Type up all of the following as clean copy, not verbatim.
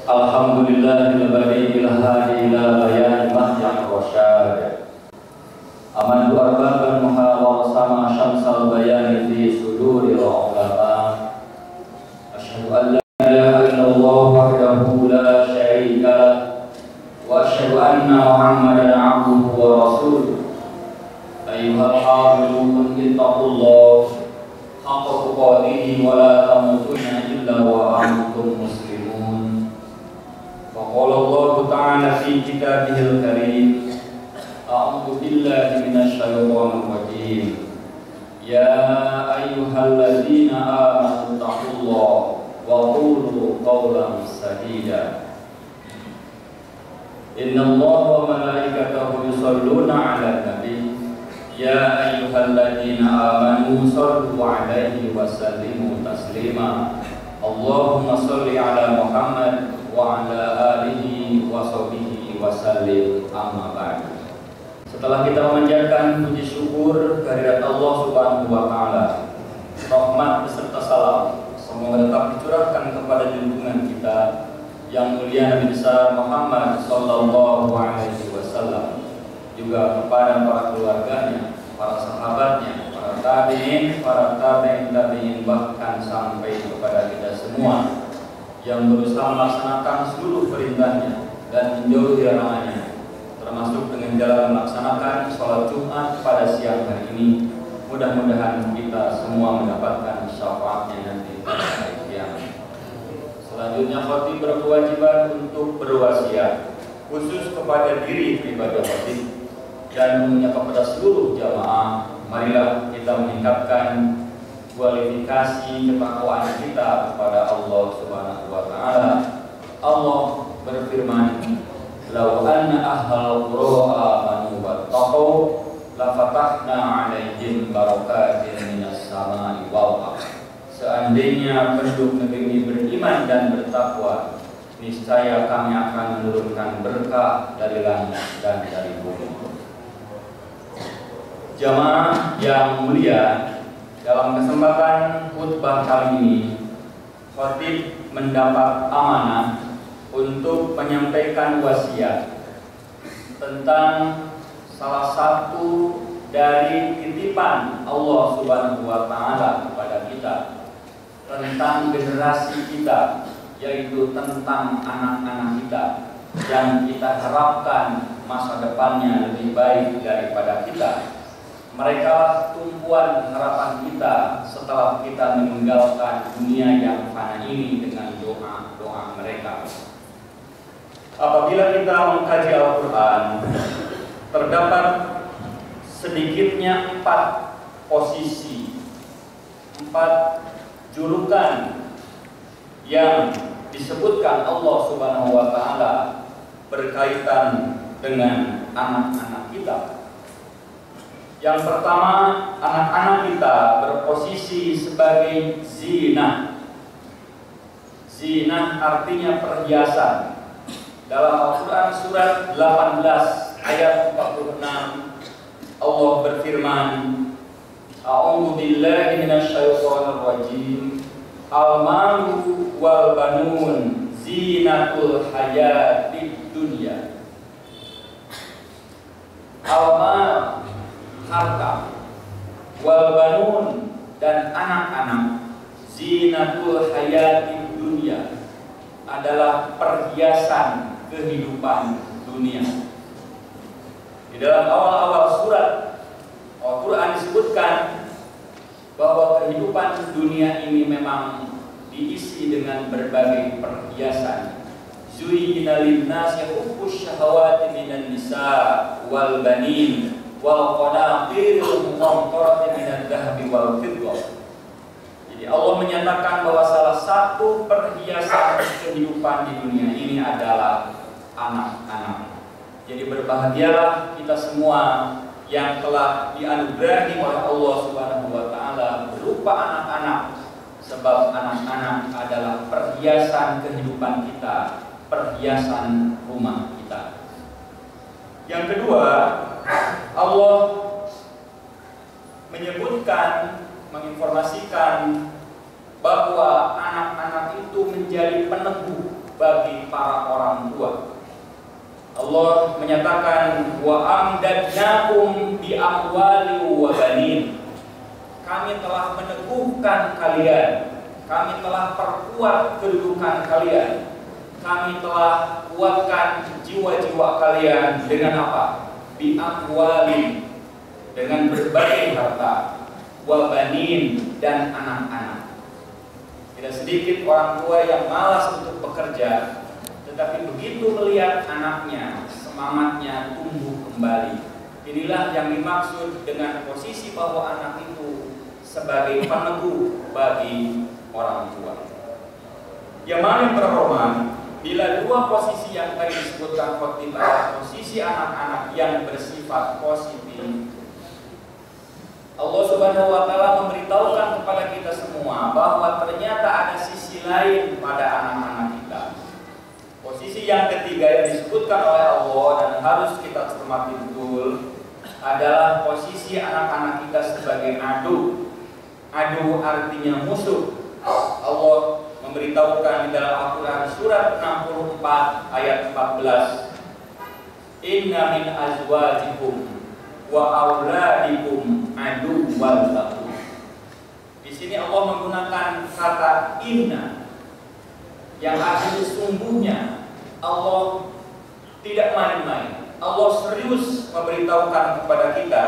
Alhamdulillahil bari'il hadi ila bayan mahyan rasyad. Amantu arbaban muhawar sama syamsal bayani fi suduri ulama. Asyhadu an la ilaha illallah wahdahu la syarika lah wa asyhadu anna Muhammadan abduhu wa rasuluh. Ayyuhal hafizun ittaqullah haqqa tuqatih wa la tamutunna illa wa antum muslimun. Qala Allah Ta'ala fi kitabihil karim. A'udzu billahi minasy syaithanir rajim. Ya ayyuhalladzina amanu taqullaha wa qulu qawlan sadida. Innallaha wa malaikatahu yusholluna 'alan nabi. Ya ayyuhalladzina amanu shallu 'alaihi wa sallimu taslima. Allahumma shalli 'ala Muhammad wa ala alihi wa sahbihi wa sallim, amma ba'd. Setelah kita memanjatkan puji syukur kehadirat Allah Subhanahu wa taala, rahmat beserta salam semoga tetap dicurahkan kepada junjungan kita yang mulia Nabi besar Muhammad sallallahu alaihi wasallam, juga kepada para keluarganya, para sahabatnya, para tabi'in, tabi'in, bahkan sampai kepada kita semua yang berusaha melaksanakan seluruh perintahnya dan menjauhi larangannya, termasuk dengan jalan melaksanakan sholat Jumat pada siang hari ini. Mudah-mudahan kita semua mendapatkan syafaatnya nanti pada hari kiamat. Selanjutnya khatib berkewajiban untuk berwasiat khusus kepada diri pribadi khatib dan umumnya kepada seluruh jamaah. Marilah kita meningkatkan kualifikasi ketakwaan kita kepada Allah Subhanahu wa taala. Allah berfirman, "Lau anna ahlal qura amanu wattaqau la fatahna 'alaihim barakatin minas sama'i wal ardh." Seandainya penduduk negeri ini beriman dan bertakwa, niscaya kami akan menurunkan berkah dari langit dan dari bumi. Jamaah yang mulia, dalam kesempatan khutbah kali ini, khatib mendapat amanah untuk menyampaikan wasiat tentang salah satu dari titipan Allah Subhanahu wa taala kepada kita tentang generasi kita, yaitu tentang anak-anak kita yang kita harapkan masa depannya lebih baik daripada kita. Mereka tumpuan harapan kita setelah kita meninggalkan dunia yang fana ini dengan doa-doa mereka. Apabila kita mengkaji Al-Quran, terdapat sedikitnya 4 posisi, 4 julukan yang disebutkan Allah Subhanahu wa taala berkaitan dengan anak-anak kita. Yang pertama, anak-anak kita berposisi sebagai zinah. Zinah artinya perhiasan. Dalam Al-Quran surat 18 ayat 46, Allah berfirman, A'udzu billahi minasy syaithanir rajim. Al-malu wal banun zinatul hayatid dunya. Al-mal, harta, wal banun, dan anak-anak, zinatul hayatid dunya, adalah perhiasan kehidupan dunia. Di dalam awal-awal surat Al-Quran disebutkan bahwa kehidupan dunia ini memang diisi dengan berbagai perhiasan. Zuyyina lin-nasi hubbus syahawati minan nisa wal banin wal qanatiril muqantarati minadh dhahabi wal fiddah. Jadi Allah menyatakan bahwa salah satu perhiasan kehidupan di dunia ini adalah anak-anak. Jadi berbahagialah kita semua yang telah dianugerahi oleh Allah Subhanahu wa taala berupa anak-anak, sebab anak-anak adalah perhiasan kehidupan kita, perhiasan rumah kita. Yang kedua, Allah menyebutkan, menginformasikan bahwa anak-anak itu menjadi peneguh bagi para orang tua. Allah menyatakan wa amdadnakum bi amwali wa banin. Kami telah meneguhkan kalian, kami telah perkuat kedudukan kalian, kami telah kuatkan jiwa-jiwa kalian dengan apa? Bi amwali, dengan berbagai harta, wa banin, dan anak-anak. Tidak sedikit orang tua yang malas untuk bekerja, tetapi begitu melihat anaknya, semangatnya tumbuh kembali. Inilah yang dimaksud dengan posisi bahwa anak itu sebagai peneguh bagi orang tua. Yang mana terhormat, bila dua posisi yang tadi disebutkan khotibah, posisi anak-anak yang bersifat positif, Allah Subhanahu wa Ta'ala memberitahukan kepada kita semua bahwa ternyata ada sisi lain pada anak-anak kita. Posisi yang ketiga yang disebutkan oleh Allah dan harus kita cermati betul adalah posisi anak-anak kita sebagai adu. Adu artinya musuh. Allah memberitahukan di dalam Al-Quran surat 64 ayat 14, Inna min azwajikum wa auladikum aduwwan lakum. Di sini Allah menggunakan kata inna yang artinya sungguhnya. Allah tidak main-main. Allah serius memberitahukan kepada kita,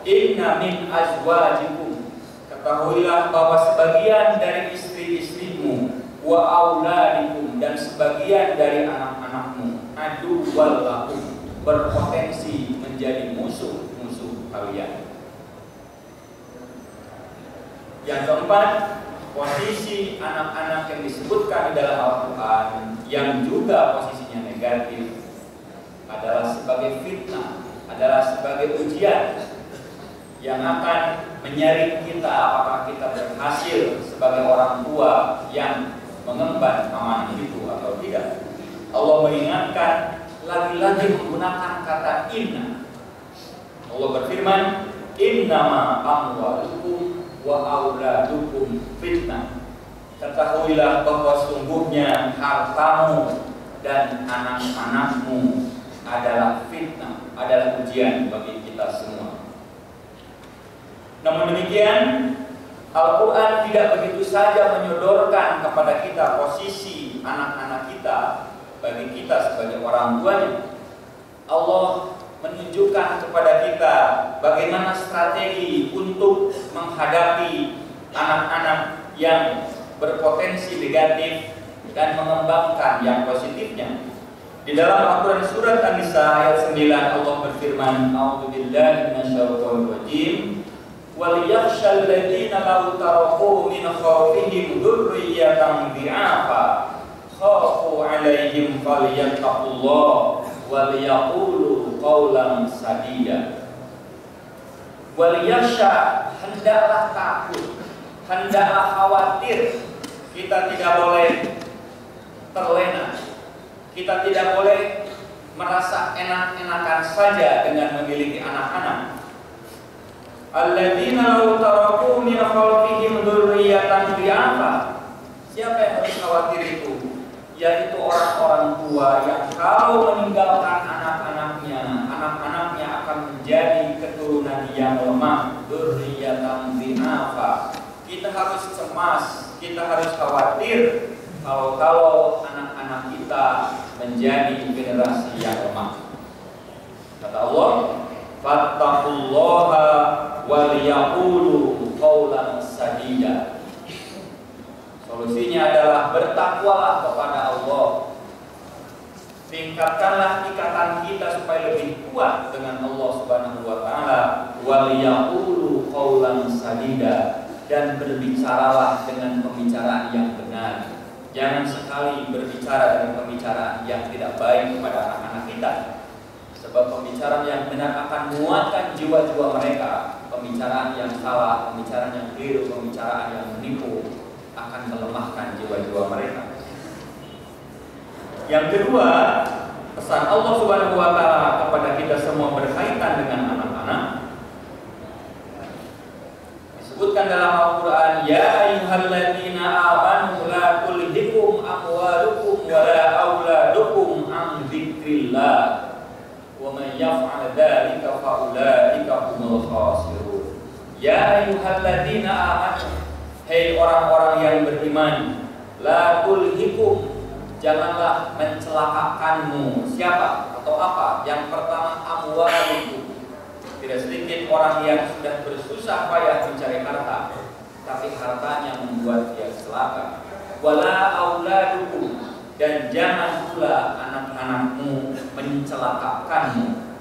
inna min azwajikum, ketahuilah bahwa sebagian dari istri-istrimu, wa auladikum, dan sebagian dari anak-anakmu, aduwwan lakum, berpotensi menjadi musuh-musuh kalian. Yang keempat, posisi anak-anak yang disebutkan di dalam Al-Quran yang juga posisinya negatif adalah sebagai fitnah, adalah sebagai ujian yang akan menyaring kita apakah kita berhasil sebagai orang tua yang mengemban amanah itu atau tidak. Allah mengingatkan lagi-lagi menggunakan kata inna. Allah berfirman, innama amwalukum wa auladukum fitnah. Ketahuilah bahwa sungguhnya hartamu dan anak-anakmu adalah fitnah, adalah ujian bagi kita semua. Namun demikian, Al-Quran tidak begitu saja menyodorkan kepada kita posisi anak-anak kita bagi kita sebagai orang tuanya. Allah menunjukkan kepada kita bagaimana strategi untuk menghadapi anak-anak yang berpotensi negatif dan mengembangkan yang positifnya. Di dalam Al-Quran surat An-Nisa ayat 9 Allah berfirman, A'udzubillahi minasyaitonir rajim, wal yakhshal ladzina law taraku min khawfihim dzurriyyatan dhi'afa khafu 'alaihim falyattaqullaha wal yaqulu qawlan sadida. Wal yakhsha, hendaklah takut, hendaklah khawatir. Kita tidak boleh terlena, kita tidak boleh merasa enak-enakan saja dengan memiliki anak-anak. Alladzina law taraku min khalfihim dzurriyyatan dhi'afa. Siapa yang harus khawatir itu? Yaitu orang-orang tua yang kalau meninggalkan anak-anaknya, anak-anaknya akan menjadi keturunan yang lemah. Dzurriyyatan dhi'afa. Kita harus cemas, kita harus khawatir kalau anak-anak kita menjadi generasi yang lemah. Kata Allah, fattaqullaha wal yaqulu qawlan sadida. Solusinya adalah bertakwalah kepada Allah. Tingkatkanlah ikatan kita supaya lebih kuat dengan Allah Subhanahu wa Ta'ala. Wal yaqulu qawlan sadida, dan berbicaralah dengan pembicaraan yang benar. Jangan sekali berbicara dengan pembicaraan yang tidak baik kepada anak-anak kita. Sebab pembicaraan yang benar akan menguatkan jiwa-jiwa mereka. Pembicaraan yang salah, pembicaraan yang keliru, pembicaraan yang menipu akan melemahkan jiwa-jiwa mereka. Yang kedua, pesan Allah Subhanahu wa Ta'ala kepada kita semua berkaitan dengan anak-anak. Disebutkan dalam Al-Quran, ya ayyuhalladzina amanu la tulhikum amwalukum wa la dzikrillah wa man yaf'al dzalika fa ulaika humul khasirun. Ya ayyuhalladzina amanu, hei orang-orang yang beriman, la tulhikum, janganlah mencelakakanmu siapa atau apa. Yang pertama, amwalukum. Tidak sedikit orang yang sudah bersusah payah mencari harta, tapi hartanya membuat dia celaka. Wala auladukum, dan jangan pula anak-anakmu mencelakakanmu.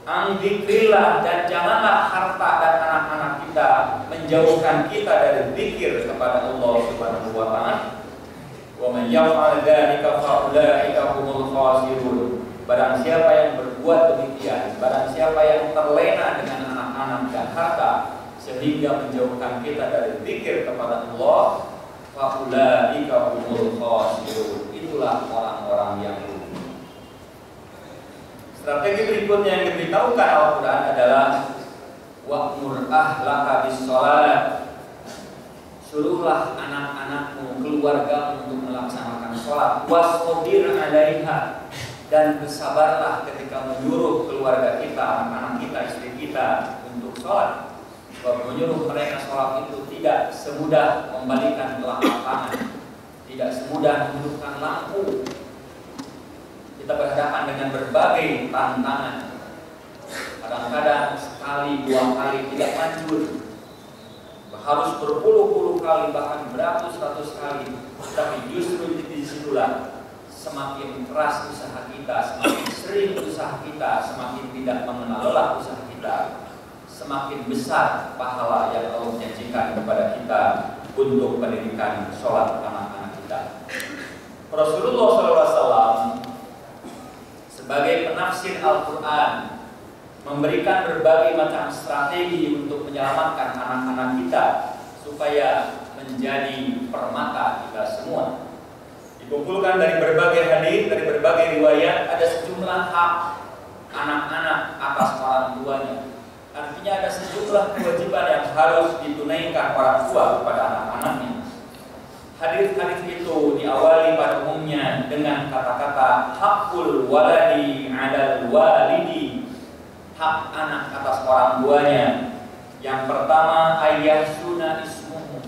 Angzikrillah, dan janganlah harta dan anak-anak kita menjauhkan kita dari zikir kepada Allah Subhanahu wa taala. Wa man yaf'al dzalika fa ulaika humul khasirun. Barang siapa yang berbuat demikian, barang siapa yang terlena dengan anak-anak dan harta sehingga menjauhkan kita dari zikir kepada Allah, fa ulaika humul khasirun. Itulah orang-orang yang rugi. Strategi berikutnya yang diberitahukan Al-Quran adalah wa'mur ahlaka bis-shalah. Suruhlah anak-anakmu, keluargamu untuk melaksanakan sholat. Wasbir 'alaiha, dan bersabarlah ketika menyuruh keluarga kita, anak-anak kita, istri kita untuk sholat. Sebab menyuruh mereka sholat itu tidak semudah membalikan telapak tangan, tidak semudah menghidupkan lampu. Kita berhadapan dengan berbagai tantangan. Kadang-kadang sekali, dua kali tidak manjur, harus berpuluh-puluh kali, bahkan beratus-ratus kali. Tapi justru disitulah semakin keras usaha kita, semakin sering usaha kita, semakin tidak mengenal lelah usaha kita, semakin besar pahala yang Allah janjikan kepada kita untuk pendidikan sholat anak-anak kita. Rasulullah SAW sebagai penafsir Al-Quran memberikan berbagai macam strategi untuk menyelamatkan anak-anak kita supaya menjadi permata kita semua. Dikumpulkan dari berbagai hadis, dari berbagai riwayat, ada sejumlah hak anak-anak atas orang tuanya. Artinya ada sejumlah kewajiban yang harus ditunaikan orang tua kepada anak-anaknya. Hadis-hadis itu diawali pada umumnya dengan kata-kata hakul waladi 'alal walidi, hak anak atas orang tuanya. Yang pertama, ayyahsuna ismuhu,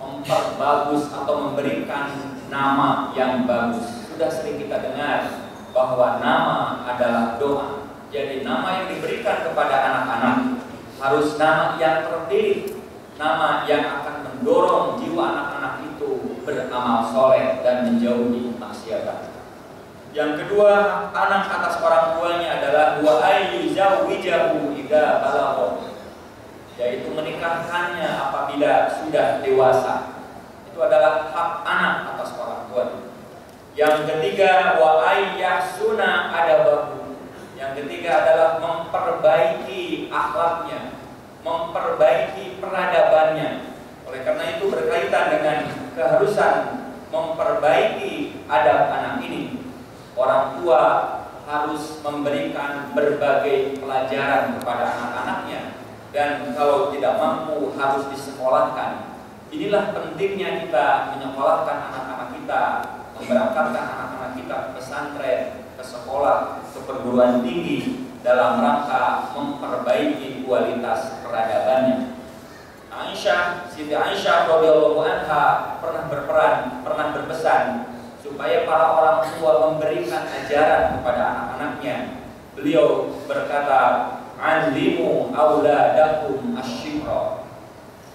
memperbagus atau memberikan nama yang bagus. Sudah sering kita dengar bahwa nama adalah doa. Jadi nama yang diberikan kepada anak-anak harus nama yang terpilih, nama yang akan mendorong jiwa anak-anak itu beramal soleh dan menjauhi maksiat. Yang kedua, anak atas orang tuanya adalah wa ayyuzawwijahu idza balagha, yaitu menikahkannya apabila sudah dewasa. Itu adalah hak anak atas orang tuanya. Yang ketiga, wa ayyahsuna adabahu. Yang ketiga adalah memperbaiki akhlaknya, memperbaiki peradabannya. Oleh karena itu berkaitan dengan keharusan memperbaiki adab anak ini, orang tua harus memberikan berbagai pelajaran kepada anak-anaknya, dan kalau tidak mampu harus disekolahkan. Inilah pentingnya kita menyekolahkan anak-anak kita, memberangkatkan anak-anak kita ke pesantren, ke sekolah, ke perguruan tinggi dalam rangka memperbaiki kualitas peradabannya. Siti Aisyah radhiyallahu anha pernah berpesan supaya para orang tua memberikan ajaran kepada anak-anaknya. Beliau berkata, "Allimu auladakum asy-syi'ra."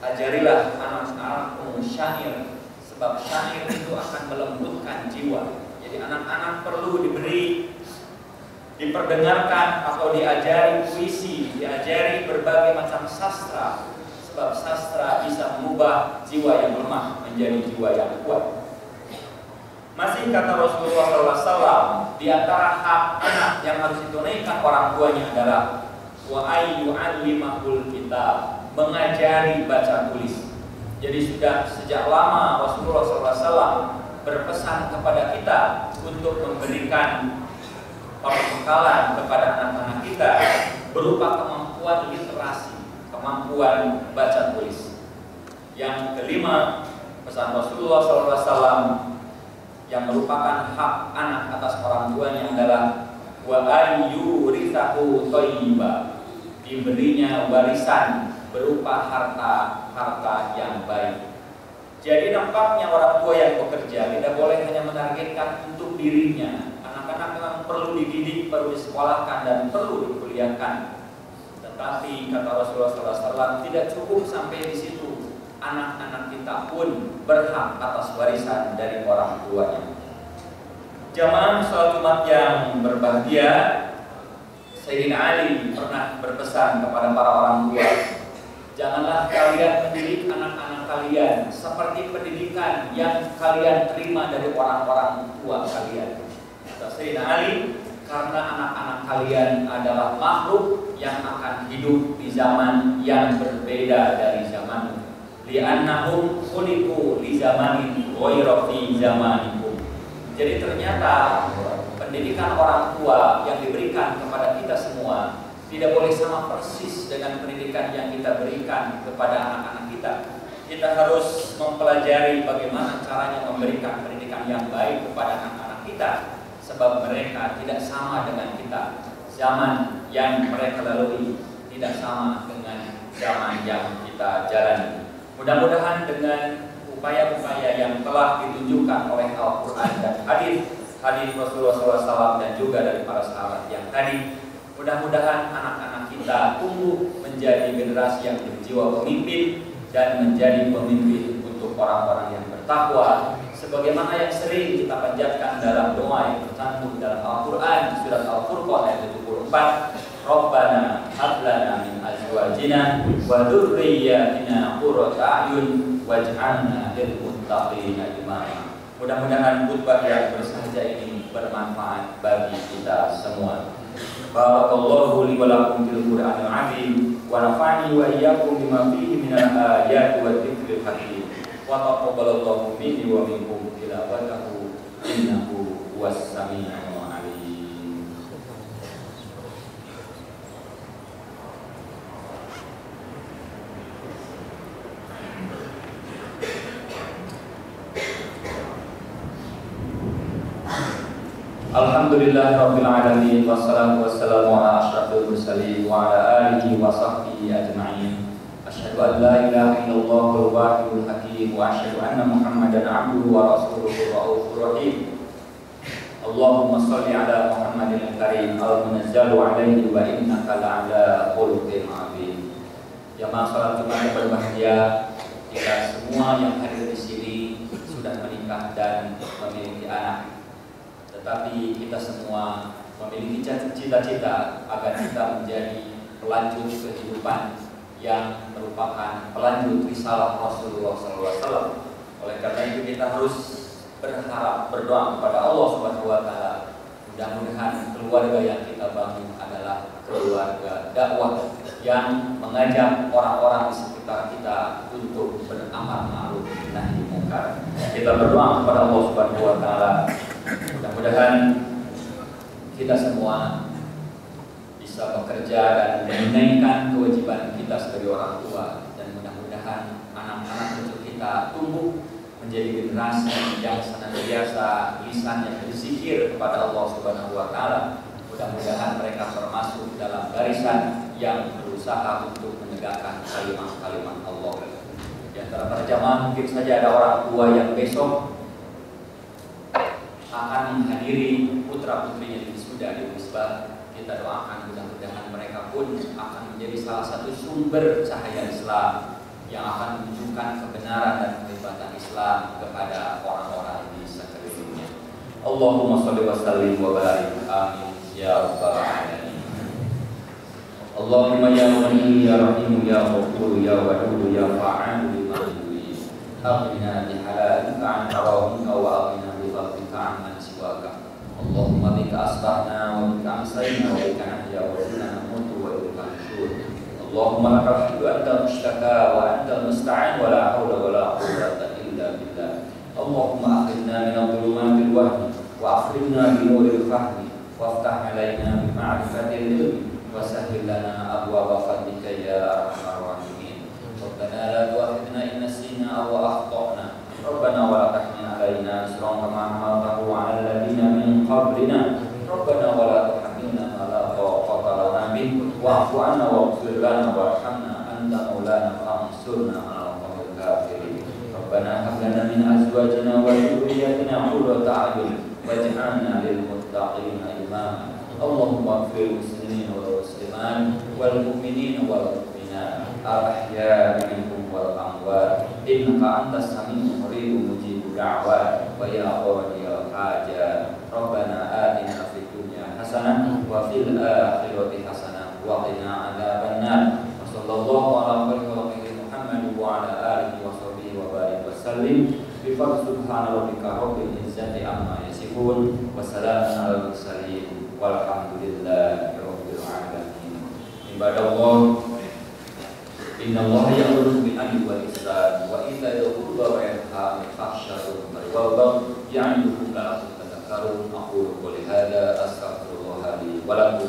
Ajarilah anak-anakmu syair, sebab syair itu akan melembutkan jiwa. Jadi anak-anak perlu diperdengarkan atau diajari puisi, diajari berbagai macam sastra, sebab sastra bisa mengubah jiwa yang lemah menjadi jiwa yang kuat. Masih kata Rasulullah SAW, di antara hak anak yang harus ditunaikan orang tuanya adalah wa ayyu'allimahul kitab, mengajari baca tulis. Jadi sudah sejak lama Rasulullah SAW berpesan kepada kita untuk memberikan perbekalan kepada anak-anak kita berupa kemampuan literasi, kemampuan baca tulis. Yang kelima, pesan Rasulullah SAW, yang merupakan hak anak atas orang tuanya adalah wa ayyurithahu thayyiba, diberinya warisan berupa harta yang baik. Jadi nampaknya orang tua yang bekerja tidak boleh hanya menargetkan untuk dirinya. Anak-anak memang perlu dididik, perlu disekolahkan, dan perlu dikuliahkan. Tetapi kata Rasulullah SAW, tidak cukup sampai di situ. Anak-anak kita pun berhak atas warisan dari orang tuanya. Jamaah sholat Jumat yang berbahagia, Sayyidina Ali pernah berpesan kepada para orang tua, janganlah kalian mendidik anak-anak kalian seperti pendidikan yang kalian terima dari orang-orang tua kalian. Kata Sayyidina Ali, karena anak-anak kalian adalah makhluk yang akan hidup di zaman yang berbeda dari zamanmu. Li'annahum khuliqu li zamanin ghayra fi zamanikum. Jadi ternyata pendidikan orang tua yang diberikan kepada kita semua tidak boleh sama persis dengan pendidikan yang kita berikan kepada anak-anak kita. Kita harus mempelajari bagaimana caranya memberikan pendidikan yang baik kepada anak-anak kita, sebab mereka tidak sama dengan kita. Zaman yang mereka lalui tidak sama dengan zaman yang kita jalani. Mudah-mudahan dengan upaya-upaya yang telah ditunjukkan oleh Al-Quran dan hadis Rasulullah SAW dan juga dari para sahabat yang tadi, mudah-mudahan anak-anak kita tumbuh menjadi generasi yang berjiwa pemimpin dan menjadi pemimpin untuk orang-orang yang bertakwa, sebagaimana yang sering kita panjatkan dalam doa yang tercantum dalam Al-Quran surat Al-Furqan ayat 74, Rabbana hab lana min azwajina wa dzurriyyatina qurrata a'yun waj'alna lil muttaqina imama. Mudah-mudahan khutbah yang bersahaja ini bermanfaat bagi kita semua. Barakallahu li wa lakum fil Qur'anil 'azim wa nafa'ani wa iyyakum bima fihi minal ayati wa dzikril hakim. Wa taqabbalallahu minni wa minkum tilawatahu innahu huwas sami'ul 'alim. Alhamdulillah Rabbil Alamin, wassalatu wassalamu ala ashrafil mursalin wa ala alihi wa sahbihi ajma'in. Asyhadu an la ilaha illallah wal wahidul hakim wa asyhadu anna Muhammadan abduhu wa rasuluhu raufur rahim. Allahumma shalli ala Muhammadil karim al-munazzalu alaihi wa innaka la'ala khuluqin 'azim. Jamaah salat Jumat yang berbahagia, kita semua yang hadir di sini sudah menikah dan memiliki anak. Tetapi kita semua memiliki cita-cita agar kita menjadi pelanjut kehidupan yang merupakan pelanjut risalah Rasulullah SAW. Oleh karena itu kita harus berharap, berdoa kepada Allah Subhanahu Wa Taala. Mudah-mudahan keluarga yang kita bangun adalah keluarga dakwah yang mengajak orang-orang di sekitar kita untuk beramal ma'ruf nahi munkar. Kita berdoa kepada Allah Subhanahu Wa Taala. Mudah-mudahan kita semua bisa bekerja dan menunaikan kewajiban kita sebagai orang tua, dan mudah-mudahan anak-anak cucu kita tumbuh menjadi generasi yang senantiasa lisannya berzikir kepada Allah Subhanahu Wa Taala. Mudah-mudahan mereka termasuk dalam barisan yang berusaha untuk menegakkan kalimat-kalimat Allah. Di antara para jamaah mungkin saja ada orang tua yang besok akan menghadiri putra-putrinya di wisuda di Misbah. Kita doakan mudah-mudahan mereka pun akan menjadi salah satu sumber cahaya Islam yang akan menunjukkan kebenaran dan kehebatan Islam kepada orang-orang di sekelilingnya. Allahumma shalli wa sallim wa barik, amin ya rabbal alamin. Allahumma ya Ghani ya Rahim ya Ghafur ya Wadud ya Fa'al lima yurid. Aqina bi halalika an haramika wa aqina bi fadlika amman siwaka. Allahumma bika asbahna wa bika amsayna wa bika nahya wa bika namutu wa bika nusyur. Allahumma lakal hamdu antal mushtaka wa antal musta'an wa la hawla wa la quwwata illa billah. Allahumma akhrijna min adh-dhulumatil wahmi wa akhrijna bi nuril fahmi waftah alaina bi ma'rifatil ilmi wa sahhil lana abwaaba fadlika ya arhamar rahimin. Rabbana la tu'akhidhna in nasina aw akhtana. ربنا ولا تحمل علينا إصرا كما حملته على الذين من قبلنا ربنا ولا تحملنا ما لا طاقة لنا به واعف عنا واغفر لنا وارحمنا أنت مولانا فانصرنا على القوم الكافرين ربنا هب لنا من أزواجنا وذرياتنا قرة أعين واجعلنا للمتقين إماما اللهم اغفر للمسلمين والمسلمات والمؤمنين والمؤمنات الأحياء منهم والأموات إنك أنت السميع القريب مجيب الدعوات ويا قاضي الحاجات ربنا آتنا في الدنيا حسنة وفي الآخرة حسنة وقنا عذاب النار وصلى الله على خير خلقه محمد وعلى آله وصحبه وبارك وسلم بفضل سبحان ربك رب العزة عما يصفون وسلام على المرسلين والحمد لله رب العالمين عباد الله إن الله يأمر بالعدل والإحسان وإيتاء ذي القربى وينهى عن الفحشاء والمنكر والبغي يعظكم لعلكم تذكرون أقول قولي هذا أستغفر الله لي ولكم